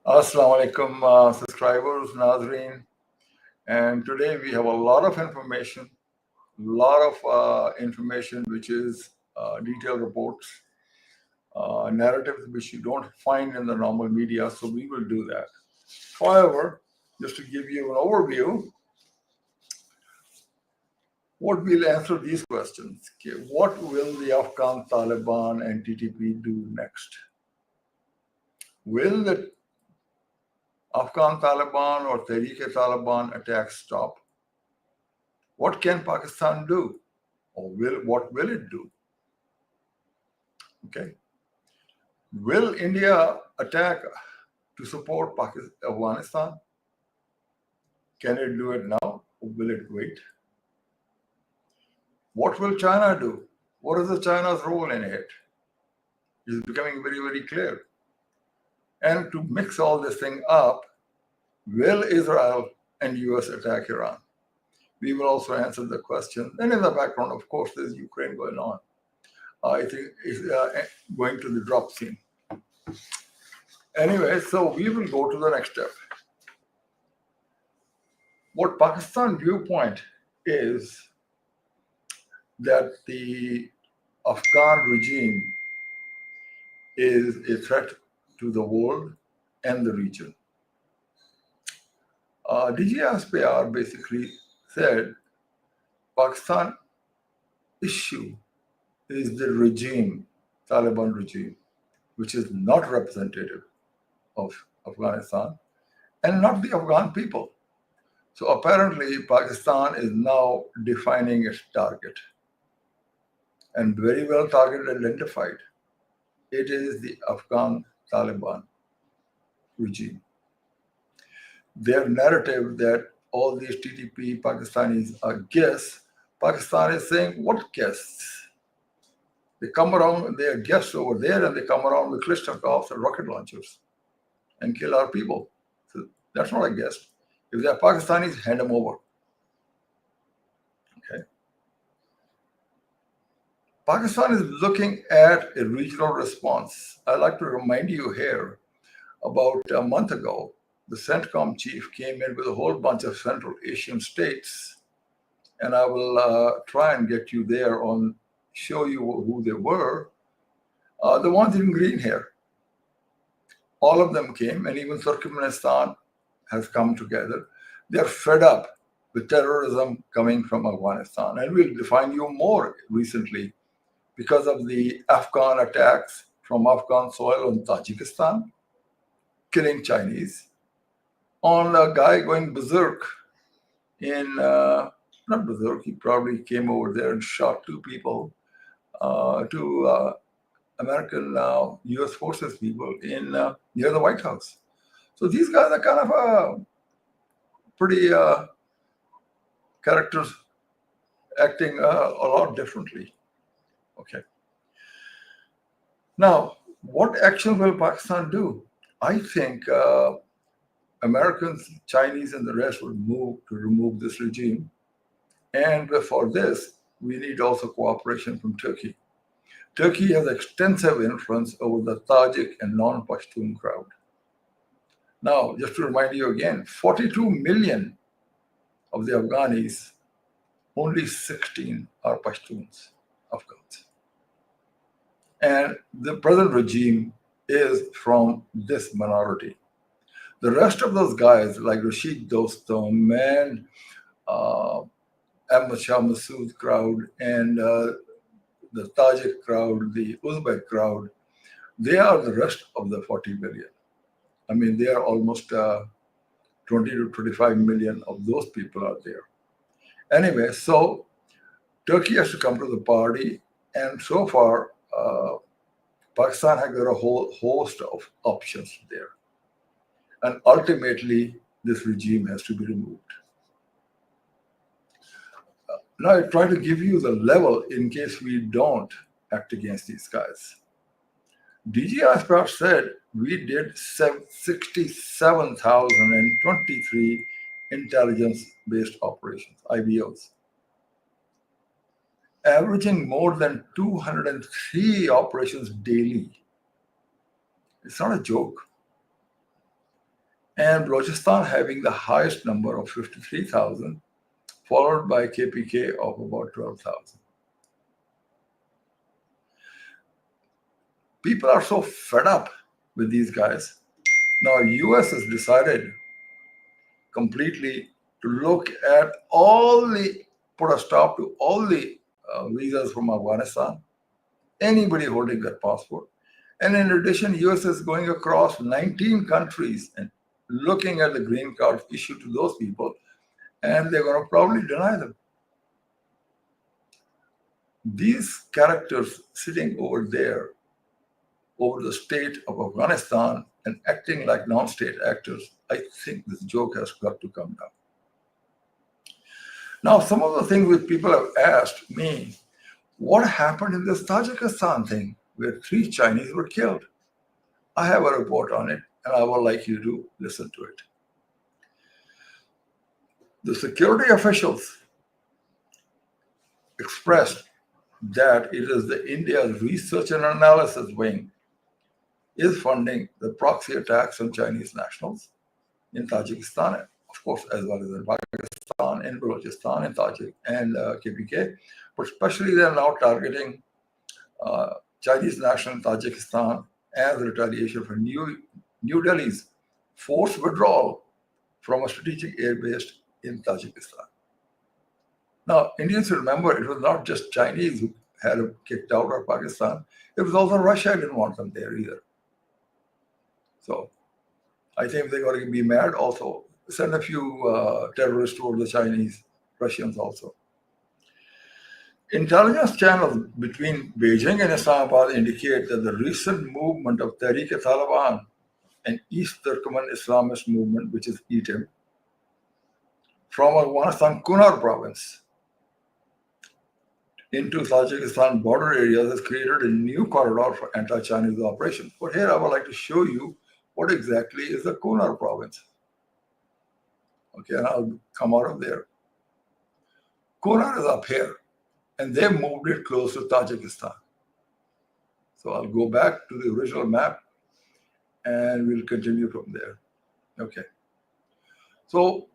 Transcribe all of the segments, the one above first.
Assalamu alaikum, subscribers, Nazreen. And today we have a lot of information, which is detailed reports, narratives which you don't find in the normal media. So we will do that. However, just to give you an overview, what we'll answer these questions. Okay, what will the Afghan Taliban and TTP do next? Will the Afghan Taliban or Taliban attacks stop? What can Pakistan do? Or what will it do? Okay. Will India attack to support Afghanistan? Can it do it now or will it wait? What will China do? What is China's role in it? It's becoming very, very clear. And to mix all this thing up, will Israel and US attack Iran? We will also answer the question. And in the background, of course, there's Ukraine going on. I think it's going to the drop scene. Anyway, so we will go to the next step. What Pakistan viewpoint is that the Afghan regime is a threat to the world and the region. ISPR basically said Pakistan issue is the regime, Taliban regime, which is not representative of Afghanistan and not the Afghan people. So apparently Pakistan is now defining its target and very well target identified. It is the Afghan Taliban regime. Their narrative that all these TTP Pakistanis are guests, Pakistan is saying, what guests? They come around, they are guests over there, and they come around with Kalashnikovs and rocket launchers and kill our people. So that's not a guest. If they are Pakistanis, hand them over. Okay. Pakistan is looking at a regional response. I'd like to remind you here, about a month ago, the CENTCOM chief came in with a whole bunch of Central Asian states, and I will try and get you there on, show you who they were. The ones in green here, all of them came, and even Turkmenistan has come together. They're fed up with terrorism coming from Afghanistan, and we'll define you more recently because of the Afghan attacks from Afghan soil on Tajikistan, killing Chinese, on a guy going berserk in, not berserk, he probably came over there and shot two people, two American US forces people in near the White House. So these guys are kind of pretty characters acting a lot differently. Okay. Now, what action will Pakistan do? I think Americans, Chinese, and the rest will move to remove this regime. And for this, we need also cooperation from Turkey. Turkey has extensive influence over the Tajik and non-Pashtun crowd. Now, just to remind you again, 42 million of the Afghanis, only 16 are Pashtuns, Afghans. And the present regime is from this minority. The rest of those guys, like Rashid Dostum and Ahmad Shah Massoud crowd and the Tajik crowd, the Uzbek crowd, they are the rest of the 40 million. I mean, they are almost 20 to 25 million of those people are there. Anyway, so Turkey has to come to the party, and so far, Pakistan has got a whole host of options there. And ultimately, this regime has to be removed. Now, I try to give you the level in case we don't act against these guys. ISPR said we did 67,023 intelligence-based operations, IBOs, averaging more than 203 operations daily. It's not a joke. and Balochistan having the highest number of 53,000, followed by KPK of about 12,000. People are so fed up with these guys. Now, US has decided completely to look at put a stop to all the visas from Afghanistan, anybody holding that passport. And in addition, US is going across 19 countries and looking at the green cards issued to those people, and they're going to probably deny them. These characters sitting over there, over the state of Afghanistan and acting like non-state actors, I think this joke has got to come down. Now, some of the things which people have asked me, what happened in this Tajikistan thing where 3 Chinese were killed? I have a report on it, and I would like you to listen to it. The security officials expressed that it is the India's research and analysis wing is funding the proxy attacks on Chinese nationals in Tajikistan, of course, as well as in Pakistan, in Balochistan, in Tajik and KPK. But especially they are now targeting Chinese national in Tajikistan as retaliation for New Delhi's forced withdrawal from a strategic air base in Tajikistan. Now, Indians remember it was not just Chinese who had them kicked out of Pakistan. It was also Russia didn't want them there either. So I think they're going to be mad also. Send a few terrorists toward the Chinese, Russians also. Intelligence channels between Beijing and Islamabad indicate that the recent movement of Taliban and East Turkmen Islamist movement, which is ETIM, from Afghanistan Kunar province into Tajikistan border areas has created a new corridor for anti-Chinese operations. But here I would like to show you what exactly is the Kunar province. Okay, and I'll come out of there. Kunar is up here, and they moved it close to Tajikistan. So I'll go back to the original map, and we'll continue from there. Okay. So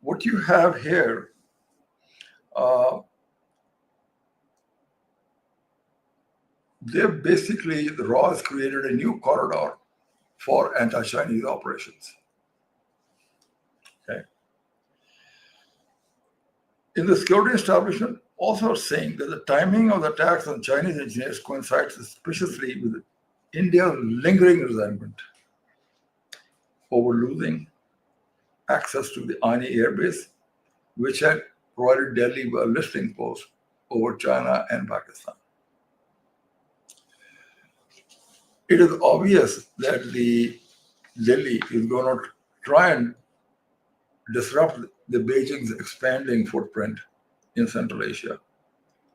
what you have here, the RAW has created a new corridor for anti-Chinese operations. Okay. In the security establishment, also saying that the timing of the attacks on Chinese engineers coincides suspiciously with India's lingering resentment over losing access to the Ani air base, which had provided Delhi with a listing post over China and Pakistan. It is obvious that Delhi is going to try and disrupt the Beijing's expanding footprint in Central Asia,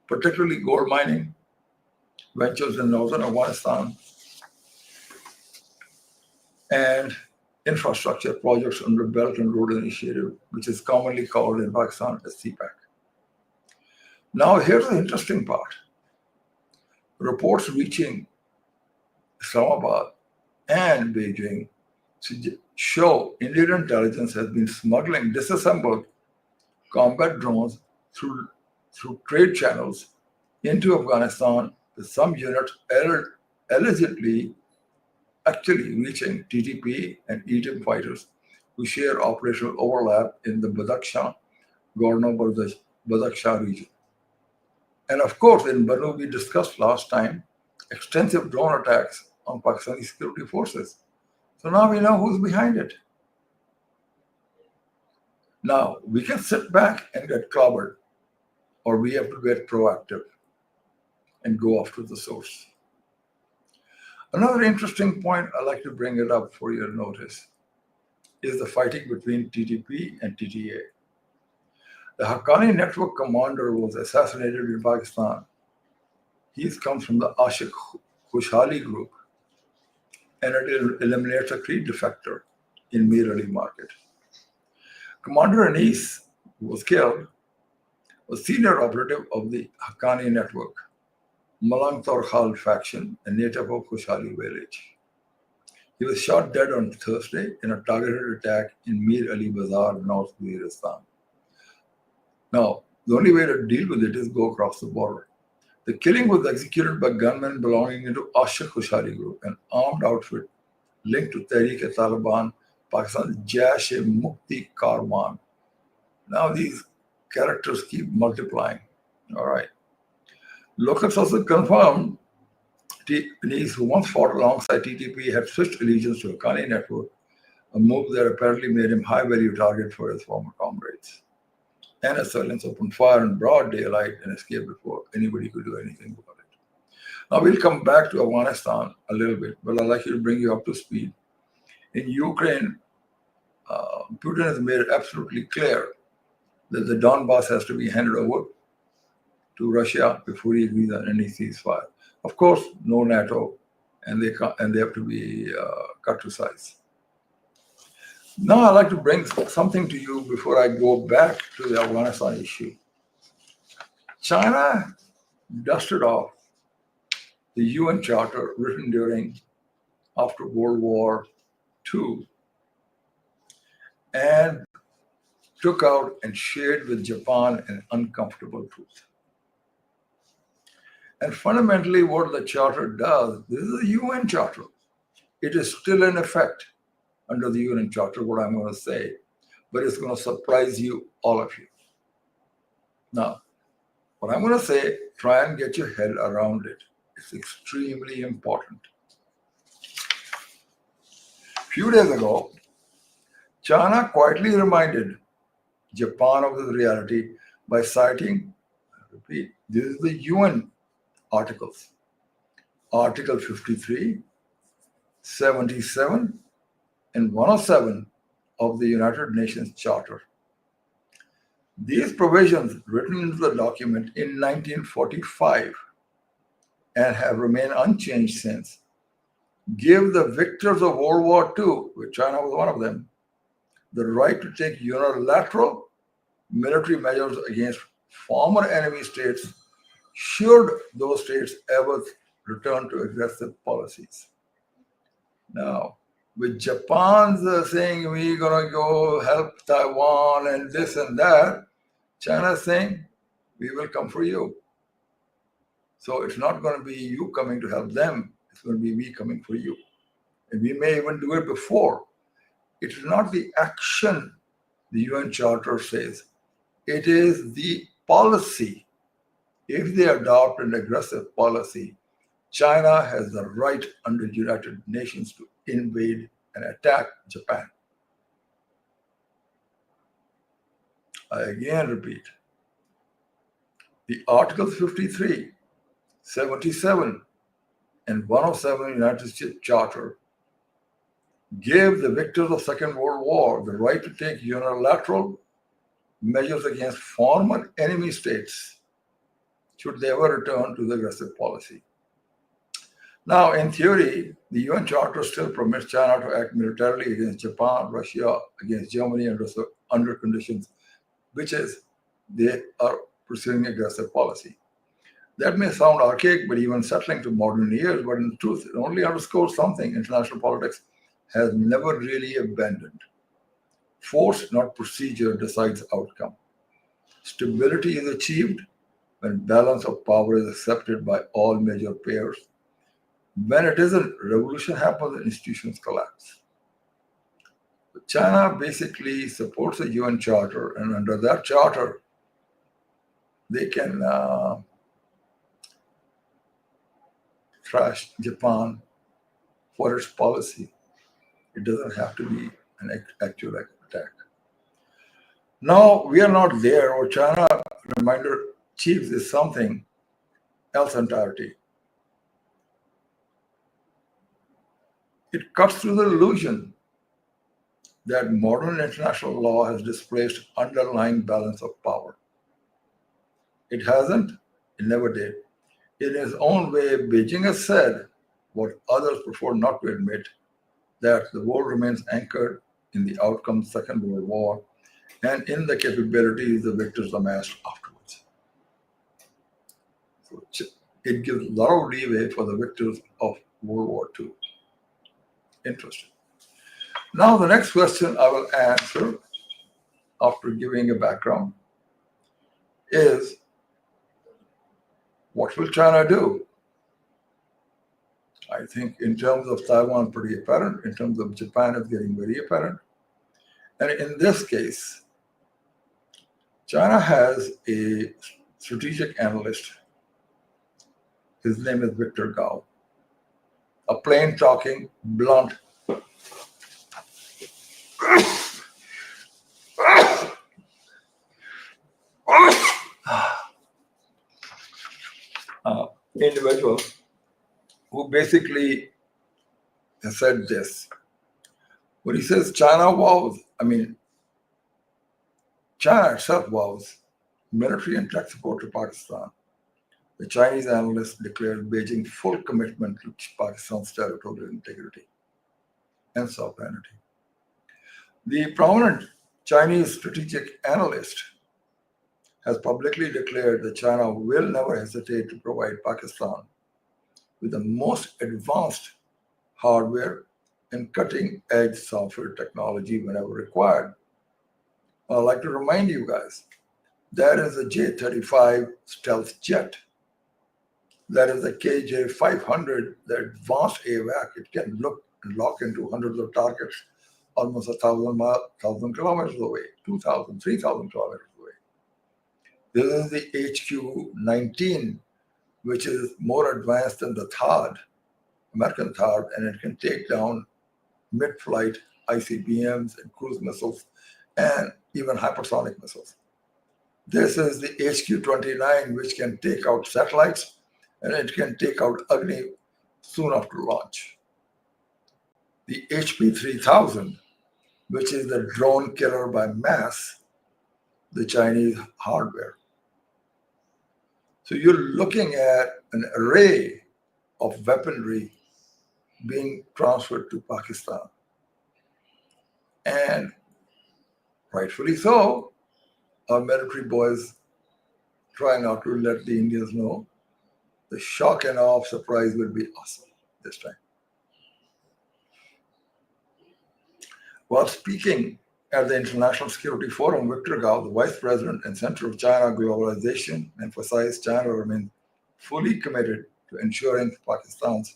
particularly gold mining ventures in northern Afghanistan and infrastructure projects under Belt and Road Initiative, which is commonly called in Pakistan as CPAC. Now, here's the interesting part. Reports reaching Islamabad and Beijing show Indian intelligence has been smuggling disassembled combat drones through trade channels into Afghanistan, with some units allegedly actually reaching TTP and ETIM fighters who share operational overlap in the Badakhshan, Gorno-Badakhshan region. And of course, in Banu, we discussed last time extensive drone attacks on Pakistani security forces. So now we know who's behind it. Now, we can sit back and get clobbered, or we have to get proactive and go after the source. Another interesting point, I'd like to bring it up for your notice, is the fighting between TTP and TTA. The Haqqani network commander was assassinated in Pakistan. He comes from the Ashik Khushhali group, and it eliminates a Creed defector in Mir Ali market. Commander Anis, who was killed, was senior operative of the Haqqani network, Malang Torkhal faction, a native of Khushhali village. He was shot dead on Thursday in a targeted attack in Mir Ali Bazar, North Waziristan. Now, the only way to deal with it is go across the border. The killing was executed by gunmen belonging to Ashaq Khushari Group, an armed outfit linked to Taliban, Pakistan's Jaish-e-Mukti Karwan. Now these characters keep multiplying. All right. Local sources confirmed Nice, who once fought alongside TTP, had switched allegiance to Haqqani network, a move that apparently made him high-value target for his former comrades. And assailants opened fire in broad daylight and escaped before anybody could do anything about it. Now we'll come back to Afghanistan a little bit, but I'd like to bring you up to speed. In Ukraine, Putin has made it absolutely clear that the Donbass has to be handed over to Russia before he agrees on any ceasefire. Of course, no NATO, and they have to be cut to size. Now I'd like to bring something to you before I go back to the Afghanistan issue. China dusted off the UN Charter written after World War II and took out and shared with Japan an uncomfortable truth. And fundamentally what the Charter does, this is a UN Charter. It is still in effect under the UN Charter, what I'm going to say, but it's going to surprise you, all of you. Now, what I'm going to say, try and get your head around it. It's extremely important. A few days ago, China quietly reminded Japan of this reality by citing, I repeat, this is the UN articles. Article 53, 77, and 107 of the United Nations Charter. These provisions, written into the document in 1945 and have remained unchanged since, give the victors of World War II, which China was one of them, the right to take unilateral military measures against former enemy states should those states ever return to aggressive policies. Now, with Japan's saying we're going to go help Taiwan and this and that, China's saying we will come for you. So it's not going to be you coming to help them, it's going to be we coming for you. And we may even do it before. It is not the action, the UN Charter says, it is the policy. If they adopt an aggressive policy, China has the right under the United Nations to invade and attack Japan. I again repeat, the Articles 53, 77, and 107 United States Charter gave the victors of Second World War the right to take unilateral measures against former enemy states should they ever return to the aggressive policy. Now, in theory, the UN Charter still permits China to act militarily against Japan, Russia, against Germany under conditions, which is they are pursuing aggressive policy. That may sound archaic, but even settling to modern years, but in truth, it only underscores something international politics has never really abandoned. Force, not procedure, decides outcome. Stability is achieved when balance of power is accepted by all major players. When it isn't, revolution happens and institutions collapse. China basically supports the UN Charter, and under that charter, they can trash Japan for its policy. It doesn't have to be an actual attack. Now, we are not there, or China, reminder, achieves is something else entirely. It cuts through the illusion that modern international law has displaced underlying balance of power. It hasn't, it never did. In its own way, Beijing has said what others prefer not to admit, that the world remains anchored in the outcome of the Second World War and in the capabilities the victors amassed afterwards. So it gives a lot of leeway for the victors of World War II. interesting. Now, the next question I will answer after giving a background is, what will China do? I think in terms of Taiwan, pretty apparent. In terms of Japan, it's getting very apparent. And in this case, China has a strategic analyst. His name is Victor Gao, a plain talking, blunt, individual who basically has said this. When he says China vows, China itself vows military and tech support to Pakistan. The Chinese analyst declared Beijing full commitment to Pakistan's territorial integrity and sovereignty. The prominent Chinese strategic analyst has publicly declared that China will never hesitate to provide Pakistan with the most advanced hardware and cutting-edge software technology whenever required. I'd like to remind you guys, that is a J-35 stealth jet. That is a KJ-500, the advanced AWAC. It can lock into hundreds of targets, almost 1,000 kilometers away, 2,000, 3,000 kilometers away. This is the HQ-19, which is more advanced than the THAAD, American THAAD, and it can take down mid-flight ICBMs and cruise missiles and even hypersonic missiles. This is the HQ-29, which can take out satellites, and it can take out Agni soon after launch. The HP-3000, which is the drone killer by mass, the Chinese hardware. So you're looking at an array of weaponry being transferred to Pakistan. And rightfully so, our military boys try not to let the Indians know. The shock and awe of surprise will be awesome this time. While speaking at the International Security Forum, Victor Gao, the Vice President and Center of China Globalization, emphasized China remains fully committed to ensuring Pakistan's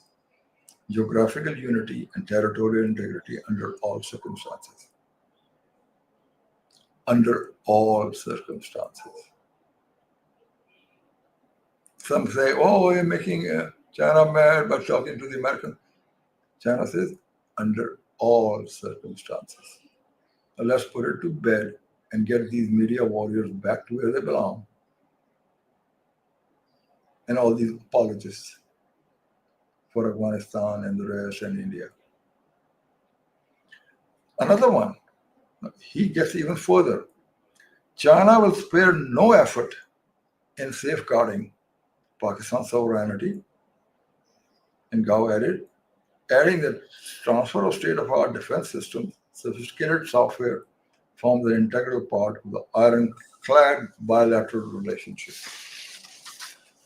geographical unity and territorial integrity under all circumstances. Under all circumstances. Some say, oh, you're making China mad by talking to the Americans. China says, under all circumstances. Now let's put it to bed and get these media warriors back to where they belong. And all these apologists for Afghanistan and the rest and India. Another one, he gets even further. China will spare no effort in safeguarding Pakistan's sovereignty, and Gao added, adding that transfer of state-of-the-art defense systems, sophisticated software forms an integral part of the ironclad bilateral relationship.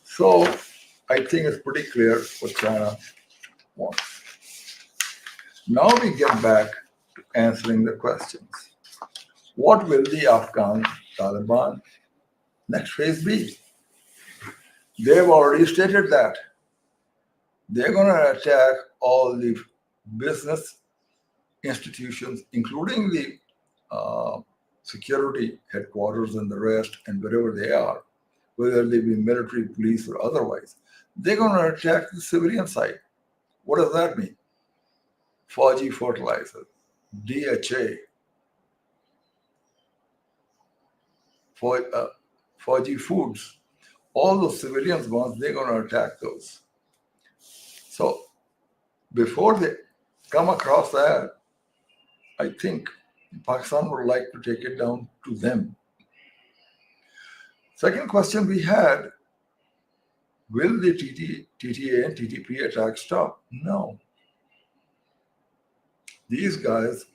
So I think it's pretty clear what China wants. Now we get back to answering the questions. What will the Afghan Taliban next phase be? They've already stated that they're going to attack all the business institutions, including the security headquarters and the rest, and wherever they are, whether they be military, police, or otherwise. They're going to attack the civilian side. What does that mean? Fauji fertilizer, DHA, Fauji foods, all those civilians ones, they're going to attack those. So before they come across that, I think Pakistan would like to take it down to them. Second question we had, will the TTA and TTP attack stop? No. These guys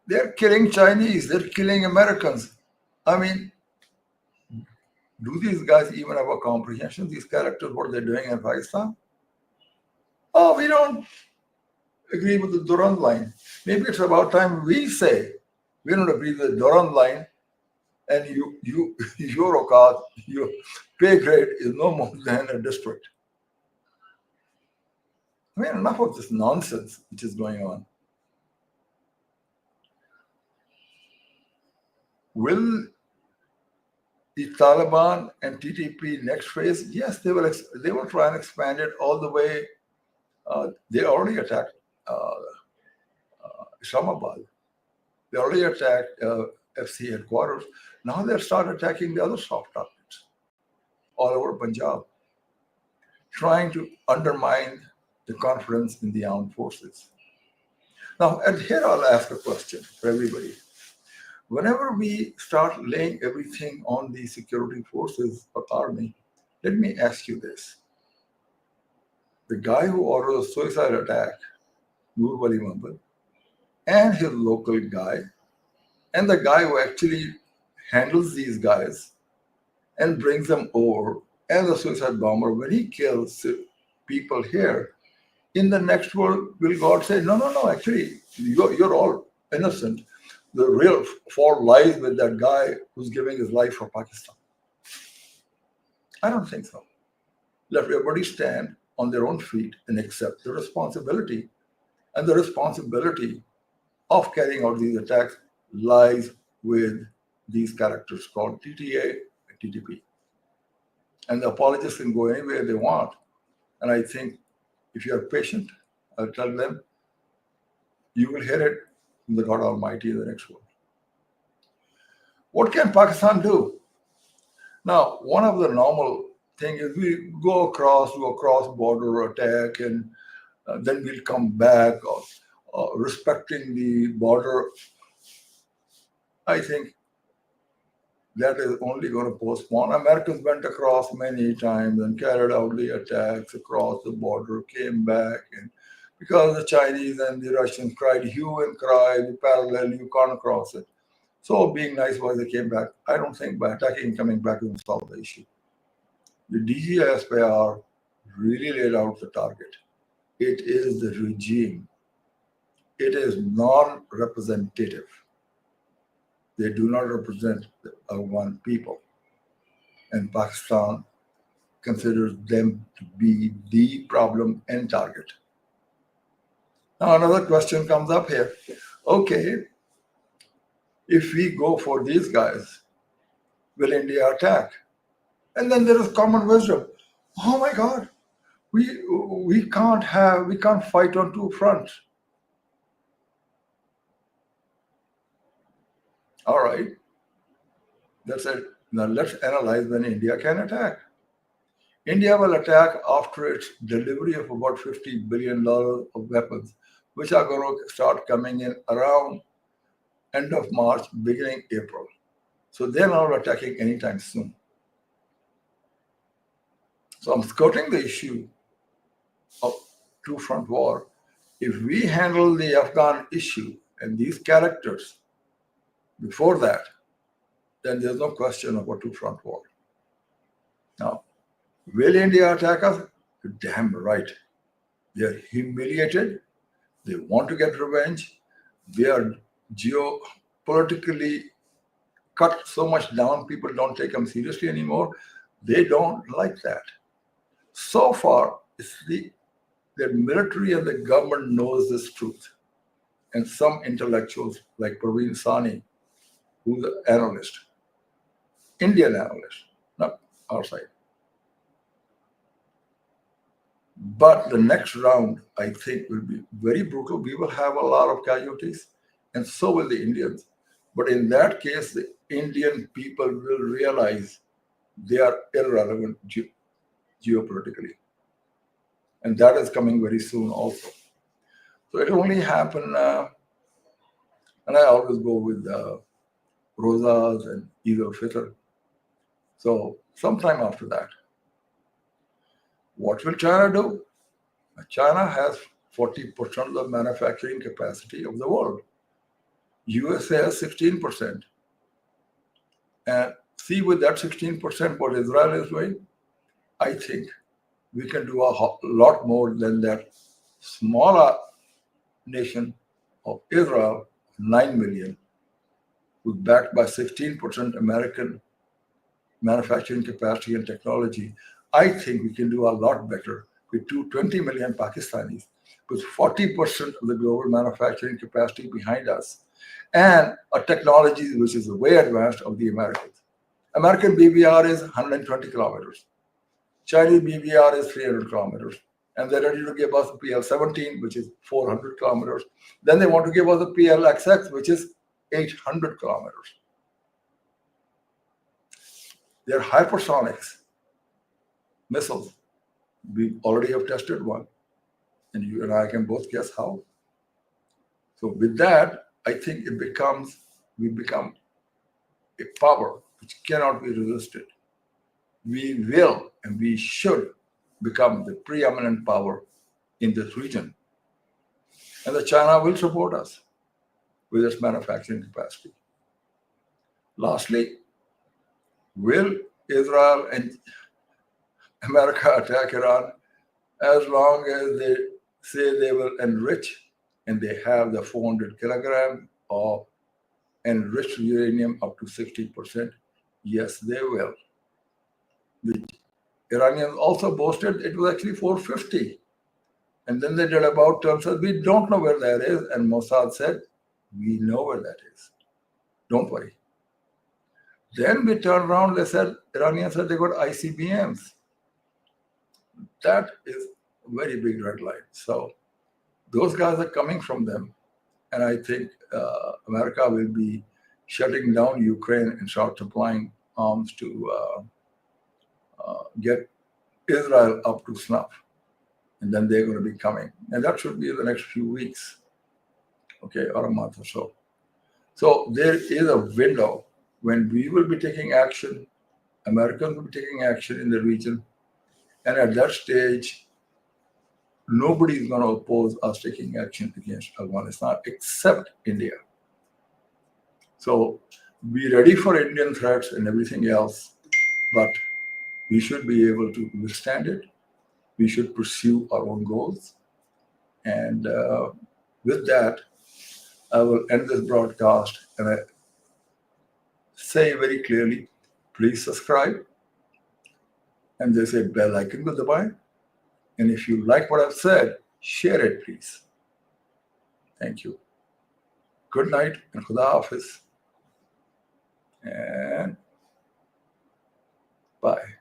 they're killing Chinese, they're killing Americans. I mean, do these guys even have a comprehension, these characters, what they're doing in Pakistan? Oh, we don't agree with the Durand line. Maybe it's about time we say we don't agree with the Durand line, and your Okat, your pay grade is no more than a district. I mean, enough of this nonsense which is going on. Will the Taliban and TTP next phase? Yes, they will. They will try and expand it all the way. They already attacked Islamabad. They already attacked FC headquarters. Now they'll start attacking the other soft targets all over Punjab, trying to undermine the confidence in the armed forces. Now, and here I'll ask a question for everybody. Whenever we start laying everything on the security forces or army, let me ask you this. The guy who ordered a suicide attack, Nur Wali Muhammad, and his local guy, and the guy who actually handles these guys and brings them over, and the suicide bomber, when he kills people here, in the next world, will God say, no, actually, you're all innocent. The real fault lies with that guy who's giving his life for Pakistan? I don't think so. Let everybody stand on their own feet and accept the responsibility. And the responsibility of carrying out these attacks lies with these characters called TTA and TTP. And the apologists can go anywhere they want. And I think if you are patient, I'll tell them, you will hear it from the God Almighty in the next world. What can Pakistan do? Now, one of the normal things is we go across, do a cross-border attack, and then we'll come back, respecting the border. I think that is only going to postpone. Americans went across many times and carried out the attacks across the border, came back, and because the Chinese and the Russians cried hue and cry, the parallel, you can't cross it. So being nice was they came back. I don't think by attacking and coming back will solve the issue. The DG ISPR really laid out the target. It is the regime. It is non-representative. They do not represent the Afghan people. And Pakistan considers them to be the problem and target. Now another question comes up here. Okay, if we go for these guys, will India attack? And then there is common wisdom. Oh my God, we can't fight on two fronts. All right, that's it. Now let's analyze when India can attack. India will attack after its delivery of about $50 billion of weapons, which are going to start coming in around end of March, beginning April. So they're not attacking anytime soon. So I'm skirting the issue of two-front war. If we handle the Afghan issue and these characters before that, then there's no question of a two-front war. Now, will India attack us? Damn right. They are humiliated. They want to get revenge. They are geopolitically cut so much down, people don't take them seriously anymore. They don't like that. So far, the military and the government knows this truth. And some intellectuals like Praveen Sani, who's an analyst, Indian analyst, not our side. But the next round, I think, will be very brutal. We will have a lot of casualties, and so will the Indians. But in that case, the Indian people will realize they are irrelevant geopolitically. And that is coming very soon also. So it will only happen, and I always go with Rosas and Eid al-Fitr. So sometime after that. What will China do? China has 40% of the manufacturing capacity of the world. USA has 16%. And see with that 16% what Israel is doing, I think we can do a lot more than that smaller nation of Israel, 9 million, who's backed by 16% American manufacturing capacity and technology, I think we can do a lot better with 20 million Pakistanis, with 40% of the global manufacturing capacity behind us, and a technology which is way advanced of the Americans. American BBR is 120 kilometers. Chinese BBR is 300 kilometers. And they're ready to give us the PL-17, which is 400 kilometers. Then they want to give us the PL-XX, which is 800 kilometers. They're hypersonics missiles. We already have tested one. And you and I can both guess how. So with that, I think we become a power which cannot be resisted. We will and we should become the preeminent power in this region. And the China will support us with its manufacturing capacity. Lastly, will Israel and America attack Iran? As long as they say they will enrich and they have the 400 kilograms of enriched uranium up to 60%, yes, they will. The Iranians also boasted it was actually 450. And then they did about terms said, we don't know where that is. And Mossad said, we know where that is. Don't worry. Then we turned around, they said, Iranians said they got ICBMs. That is a very big red line. So those guys are coming from them. And I think America will be shutting down Ukraine and start supplying arms to get Israel up to snuff. And then they're going to be coming. And that should be in the next few weeks, okay, or a month or so. So there is a window when we will be taking action, Americans will be taking action in the region. And at that stage, nobody is going to oppose us taking action against Afghanistan except India. So be ready for Indian threats and everything else, but we should be able to withstand it. We should pursue our own goals. And with that, I will end this broadcast and I say very clearly, please subscribe. And there's a bell icon with the buy. And if you like what I've said, share it, please. Thank you. Good night and Khuda Hafiz. And bye.